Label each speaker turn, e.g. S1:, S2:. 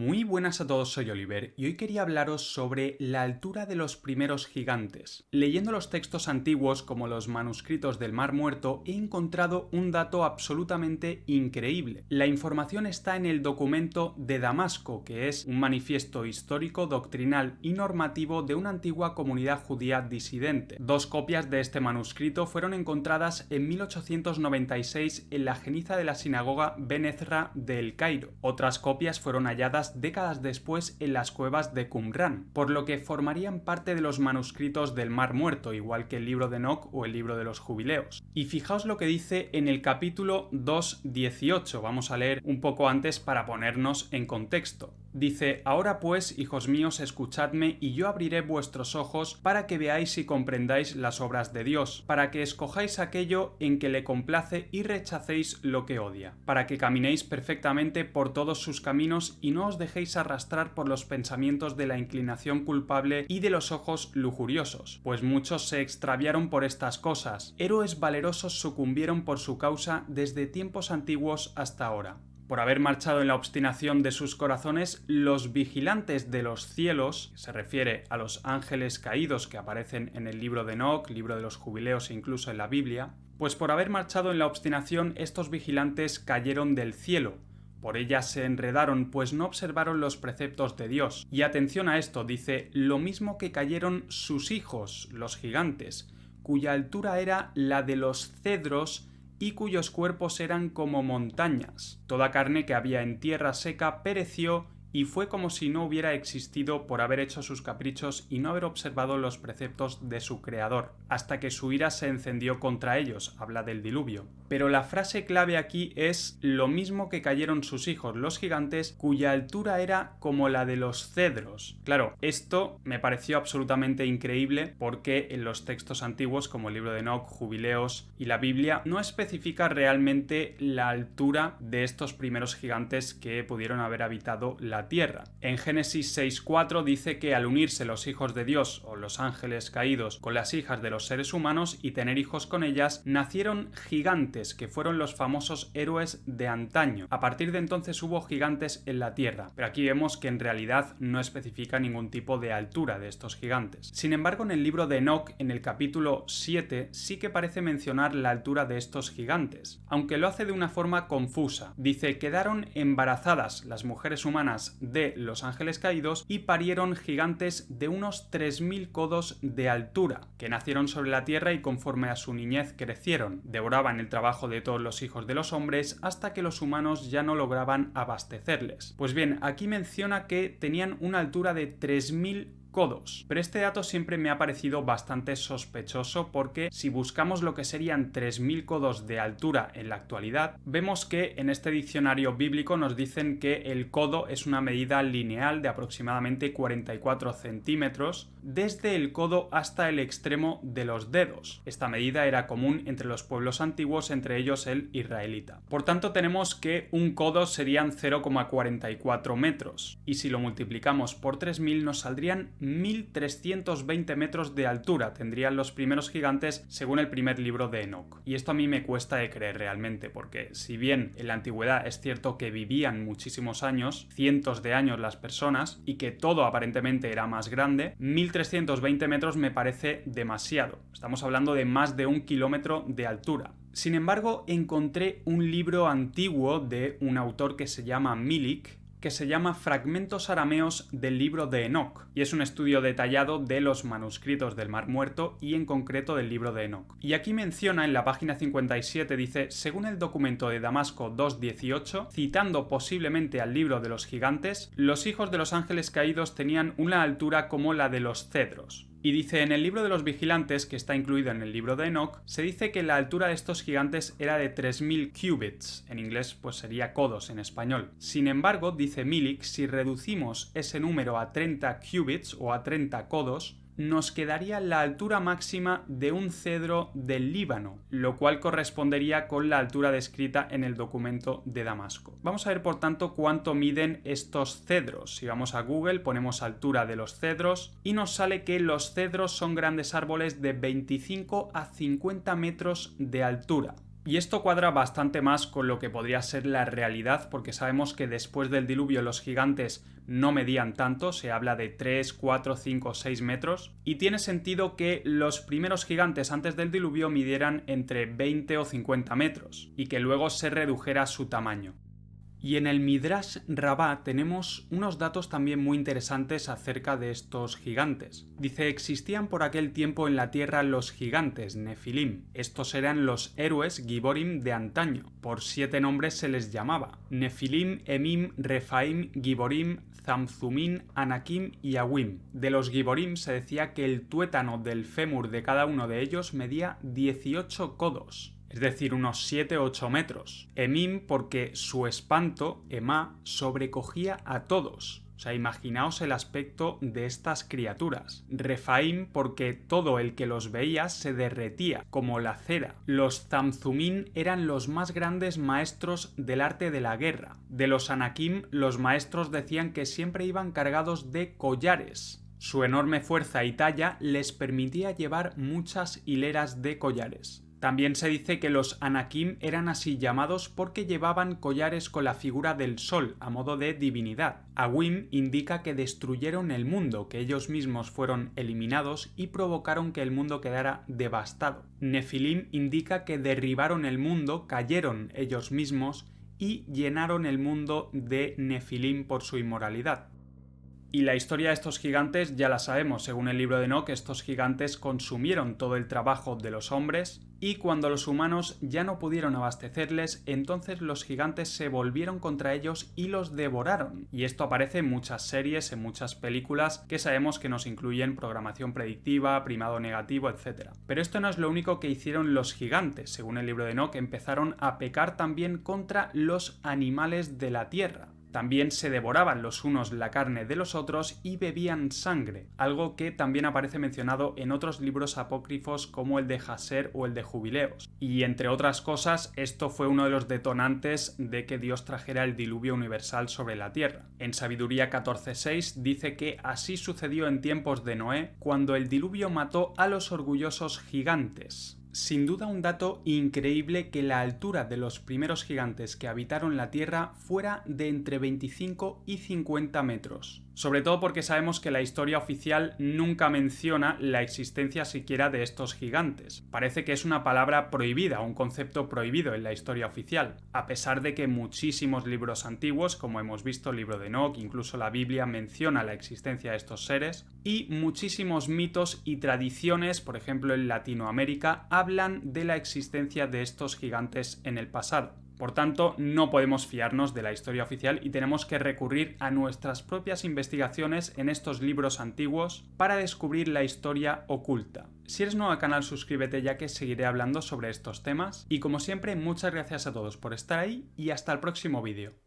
S1: Muy buenas a todos, soy Oliver y hoy quería hablaros sobre la altura de los primeros gigantes. Leyendo los textos antiguos como los manuscritos del Mar Muerto he encontrado un dato absolutamente increíble. La información está en el documento de Damasco, que es un manifiesto histórico, doctrinal y normativo de una antigua comunidad judía disidente. Dos copias de este manuscrito fueron encontradas en 1896 en la geniza de la sinagoga Ben Ezra de El Cairo. Otras copias fueron halladas décadas después en las cuevas de Qumrán, por lo que formarían parte de los manuscritos del Mar Muerto, igual que el libro de Enoc o el libro de los Jubileos. Y fijaos lo que dice en el capítulo 2:18, vamos a leer un poco antes para ponernos en contexto. Dice: Ahora pues, hijos míos, escuchadme, y yo abriré vuestros ojos para que veáis y comprendáis las obras de Dios, para que escojáis aquello en que le complace y rechacéis lo que odia, para que caminéis perfectamente por todos sus caminos y no os dejéis arrastrar por los pensamientos de la inclinación culpable y de los ojos lujuriosos, pues muchos se extraviaron por estas cosas. Héroes valerosos sucumbieron por su causa desde tiempos antiguos hasta ahora. Por haber marchado en la obstinación de sus corazones, los vigilantes de los cielos, se refiere a los ángeles caídos que aparecen en el libro de Enoc, libro de los Jubileos e incluso en la Biblia, pues por haber marchado en la obstinación estos vigilantes cayeron del cielo. Por ellas se enredaron, pues no observaron los preceptos de Dios. Y atención a esto, dice: lo mismo que cayeron sus hijos, los gigantes, cuya altura era la de los cedros y cuyos cuerpos eran como montañas. Toda carne que había en tierra seca pereció y fue como si no hubiera existido por haber hecho sus caprichos y no haber observado los preceptos de su creador, hasta que su ira se encendió contra ellos, habla del diluvio. Pero la frase clave aquí es: lo mismo que cayeron sus hijos, los gigantes, cuya altura era como la de los cedros. Claro, esto me pareció absolutamente increíble porque en los textos antiguos, como el libro de Enoc, Jubileos y la Biblia, no especifica realmente la altura de estos primeros gigantes que pudieron haber habitado la tierra. En Génesis 6:4 dice que al unirse los hijos de Dios o los ángeles caídos con las hijas de los seres humanos y tener hijos con ellas, nacieron gigantes, que fueron los famosos héroes de antaño. A partir de entonces hubo gigantes en la tierra, pero aquí vemos que en realidad no especifica ningún tipo de altura de estos gigantes. Sin embargo, en el libro de Enoc, en el capítulo 7, sí que parece mencionar la altura de estos gigantes, aunque lo hace de una forma confusa. Dice: quedaron embarazadas las mujeres humanas de los ángeles caídos y parieron gigantes de unos 3000 codos de altura, que nacieron sobre la tierra y conforme a su niñez crecieron. Devoraban el trabajo de todos los hijos de los hombres hasta que los humanos ya no lograban abastecerles. Pues bien, aquí menciona que tenían una altura de 3000 codos. Pero este dato siempre me ha parecido bastante sospechoso porque si buscamos lo que serían 3000 codos de altura en la actualidad, vemos que en este diccionario bíblico nos dicen que el codo es una medida lineal de aproximadamente 44 centímetros desde el codo hasta el extremo de los dedos. Esta medida era común entre los pueblos antiguos, entre ellos el israelita. Por tanto, tenemos que un codo serían 0,44 metros y si lo multiplicamos por 3000 nos saldrían 1320 metros de altura tendrían los primeros gigantes según el primer libro de Enoc. Y esto a mí me cuesta de creer realmente, porque si bien en la antigüedad es cierto que vivían muchísimos años, cientos de años las personas, y que todo aparentemente era más grande, 1320 metros me parece demasiado. Estamos hablando de más de 1 kilómetro de altura. Sin embargo, encontré un libro antiguo de un autor que se llama Milik, que se llama Fragmentos arameos del libro de Enoc, y es un estudio detallado de los manuscritos del Mar Muerto y en concreto del libro de Enoc. Y aquí menciona en la página 57, dice: según el documento de Damasco 2:18, citando posiblemente al libro de los gigantes, los hijos de los ángeles caídos tenían una altura como la de los cedros. Y dice: en el libro de los vigilantes, que está incluido en el libro de Enoc, se dice que la altura de estos gigantes era de 3000 cubits, en inglés pues sería codos en español. Sin embargo, dice Milik, si reducimos ese número a 30 cubits o a 30 codos, nos quedaría la altura máxima de un cedro del Líbano, lo cual correspondería con la altura descrita en el documento de Damasco. Vamos a ver por tanto cuánto miden estos cedros. Si vamos a Google, ponemos altura de los cedros y nos sale que los cedros son grandes árboles de 25 a 50 metros de altura. Y esto cuadra bastante más con lo que podría ser la realidad, porque sabemos que después del diluvio los gigantes no medían tanto, se habla de 3, 4, 5, 6 metros, y tiene sentido que los primeros gigantes antes del diluvio midieran entre 20 o 50 metros, y que luego se redujera su tamaño. Y en el Midrash Rabbah tenemos unos datos también muy interesantes acerca de estos gigantes. Dice, existían por aquel tiempo en la tierra los gigantes, Nefilim. Estos eran los héroes Giborim de antaño. Por 7 nombres se les llamaba. Nefilim, Emim, Refaim, Giborim, Zamzumim, Anakim y Awim. De los Giborim se decía que el tuétano del fémur de cada uno de ellos medía 18 codos. Es decir, unos 7 o 8 metros. Emim porque su espanto, Emá, sobrecogía a todos. O sea, imaginaos el aspecto de estas criaturas. Refaim porque todo el que los veía se derretía, como la cera. Los Zamzumim eran los más grandes maestros del arte de la guerra. De los Anakim, los maestros decían que siempre iban cargados de collares. Su enorme fuerza y talla les permitía llevar muchas hileras de collares. También se dice que los Anakim eran así llamados porque llevaban collares con la figura del sol a modo de divinidad. Awim indica que destruyeron el mundo, que ellos mismos fueron eliminados y provocaron que el mundo quedara devastado. Nefilim indica que derribaron el mundo, cayeron ellos mismos y llenaron el mundo de Nefilim por su inmoralidad. Y la historia de estos gigantes ya la sabemos, según el libro de Enoc, estos gigantes consumieron todo el trabajo de los hombres y cuando los humanos ya no pudieron abastecerles, entonces los gigantes se volvieron contra ellos y los devoraron. Y esto aparece en muchas series, en muchas películas que sabemos que nos incluyen programación predictiva, primado negativo, etc. Pero esto no es lo único que hicieron los gigantes, según el libro de Enoc, empezaron a pecar también contra los animales de la tierra. También se devoraban los unos la carne de los otros y bebían sangre, algo que también aparece mencionado en otros libros apócrifos como el de Jaser o el de Jubileos. Y entre otras cosas, esto fue uno de los detonantes de que Dios trajera el diluvio universal sobre la tierra. En Sabiduría 14:6 dice que así sucedió en tiempos de Noé, cuando el diluvio mató a los orgullosos gigantes. Sin duda un dato increíble que la altura de los primeros gigantes que habitaron la Tierra fuera de entre 25 y 50 metros. Sobre todo porque sabemos que la historia oficial nunca menciona la existencia siquiera de estos gigantes. Parece que es una palabra prohibida, un concepto prohibido en la historia oficial, a pesar de que muchísimos libros antiguos, como hemos visto el libro de Enoc, incluso la Biblia menciona la existencia de estos seres, y muchísimos mitos y tradiciones, por ejemplo en Latinoamérica, hablan de la existencia de estos gigantes en el pasado. Por tanto, no podemos fiarnos de la historia oficial y tenemos que recurrir a nuestras propias investigaciones en estos libros antiguos para descubrir la historia oculta. Si eres nuevo al canal, suscríbete ya que seguiré hablando sobre estos temas. Y como siempre, muchas gracias a todos por estar ahí y hasta el próximo vídeo.